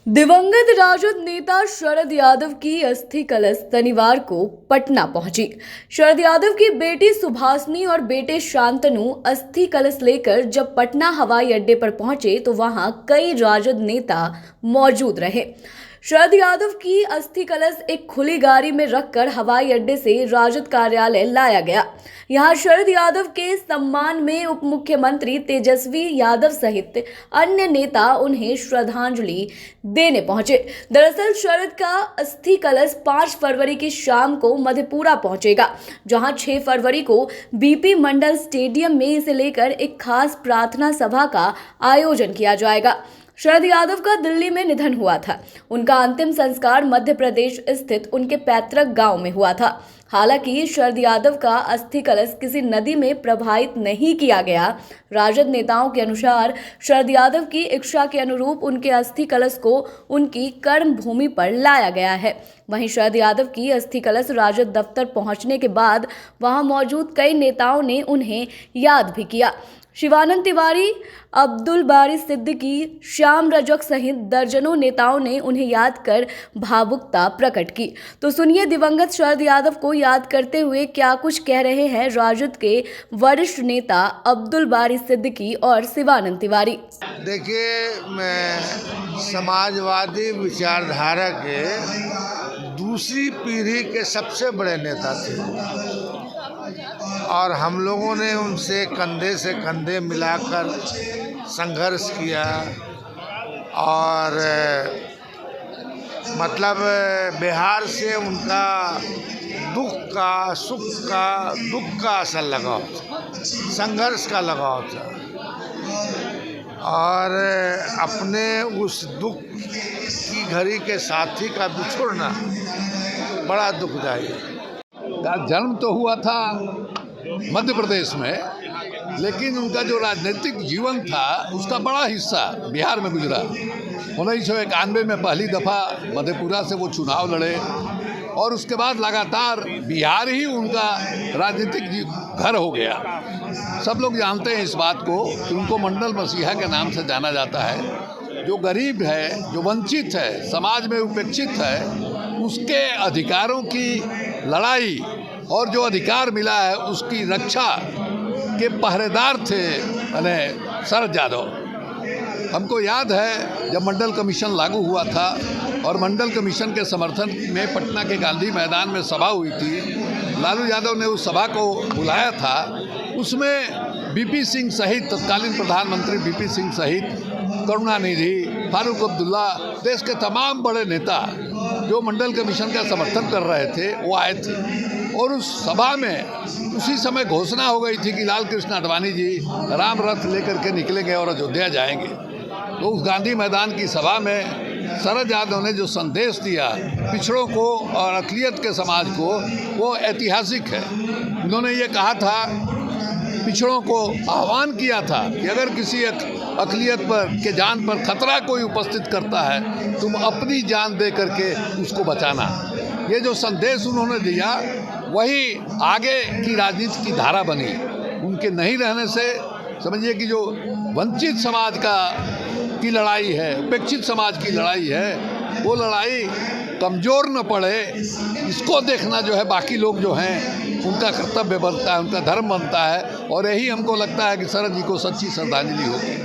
दिवंगत राजद नेता शरद यादव की अस्थि कलश शनिवार को पटना पहुंची। शरद यादव की बेटी सुभाषिनी और बेटे शांतनु अस्थि कलश लेकर जब पटना हवाई अड्डे पर पहुंचे तो वहां कई राजद नेता मौजूद रहे। शरद यादव की अस्थि कलश एक खुली गाड़ी में रखकर हवाई अड्डे से राजद कार्यालय लाया गया। यहां शरद यादव के सम्मान में उप मुख्यमंत्री तेजस्वी यादव सहित अन्य नेता उन्हें श्रद्धांजलि देने पहुंचे। दरअसल शरद का अस्थि कलश 5 फरवरी की शाम को मधेपुरा पहुंचेगा, जहां 6 फरवरी को बीपी मंडल स्टेडियम में इसे लेकर एक खास प्रार्थना सभा का आयोजन किया जाएगा। शरद यादव का दिल्ली में निधन हुआ था। उनका अंतिम संस्कार मध्य प्रदेश स्थित उनके पैतृक गांव में हुआ था। हालांकि शरद यादव का अस्थि कलश किसी नदी में प्रवाहित नहीं किया गया। राजद नेताओं के अनुसार शरद यादव की इच्छा के अनुरूप उनके अस्थि कलश को उनकी कर्म भूमि पर लाया गया है। वहीं शरद यादव की अस्थि कलश राजद दफ्तर पहुंचने के बाद वहां मौजूद कई नेताओं ने उन्हें याद भी किया। शिवानंद तिवारी, अब्दुल बारी सिद्दीकी, श्याम रजक सहित दर्जनों नेताओं ने उन्हें याद कर भावुकता प्रकट की। तो सुनिए दिवंगत शरद यादव को याद करते हुए क्या कुछ कह रहे हैं राजद के वरिष्ठ नेता अब्दुल बारी सिद्दीकी और शिवानंद तिवारी। देखिए, मैं समाजवादी विचारधारा के दूसरी पीढ़ी के सबसे बड़े नेता थे और हम लोगों ने उनसे कंधे से कंधे मिलाकर संघर्ष किया और मतलब बिहार से उनका दुख का, सुख का, दुख का असर लगाव था, संघर्ष का लगाव था और अपने उस दुख की घड़ी के साथी का बिछुड़ना बड़ा दुखदायी है। जन्म तो हुआ था मध्य प्रदेश में, लेकिन उनका जो राजनीतिक जीवन था उसका बड़ा हिस्सा बिहार में गुजरा। 1991 में पहली दफ़ा मधेपुरा से वो चुनाव लड़े और उसके बाद लगातार बिहार ही उनका राजनीतिक घर हो गया। सब लोग जानते हैं इस बात को कि उनको मंडल मसीहा के नाम से जाना जाता है। जो गरीब है, जो वंचित है, समाज में उपेक्षित है, उसके अधिकारों की लड़ाई और जो अधिकार मिला है उसकी रक्षा के पहरेदार थे शरद यादव। हमको याद है जब मंडल कमीशन लागू हुआ था और मंडल कमीशन के समर्थन में पटना के गांधी मैदान में सभा हुई थी। लालू यादव ने उस सभा को बुलाया था। उसमें बीपी सिंह सहित तत्कालीन प्रधानमंत्री बीपी सिंह सहित करुणानिधि, फारूक अब्दुल्ला, देश के तमाम बड़े नेता जो मंडल कमीशन का समर्थन कर रहे थे वो आए थे और उस सभा में उसी समय घोषणा हो गई थी कि लाल कृष्ण आडवाणी जी राम रथ लेकर के निकलेंगे और अयोध्या जाएंगे। तो उस गांधी मैदान की सभा में शरद यादव ने जो संदेश दिया पिछड़ों को और अक़लियत के समाज को, वो ऐतिहासिक है। उन्होंने ये कहा था, पिछड़ों को आह्वान किया था कि अगर किसी अक़लियत पर के जान पर खतरा कोई उपस्थित करता है तुम अपनी जान दे करके उसको बचाना। ये जो संदेश उन्होंने दिया वही आगे की राजनीति की धारा बनी। उनके नहीं रहने से समझिए कि जो वंचित समाज की लड़ाई है, उपेक्षित समाज की लड़ाई है, वो लड़ाई कमज़ोर न पड़े, इसको देखना जो है बाकी लोग जो हैं उनका कर्तव्य बनता है, उनका धर्म बनता है और यही हमको लगता है कि शरद जी को सच्ची श्रद्धांजलि होगी।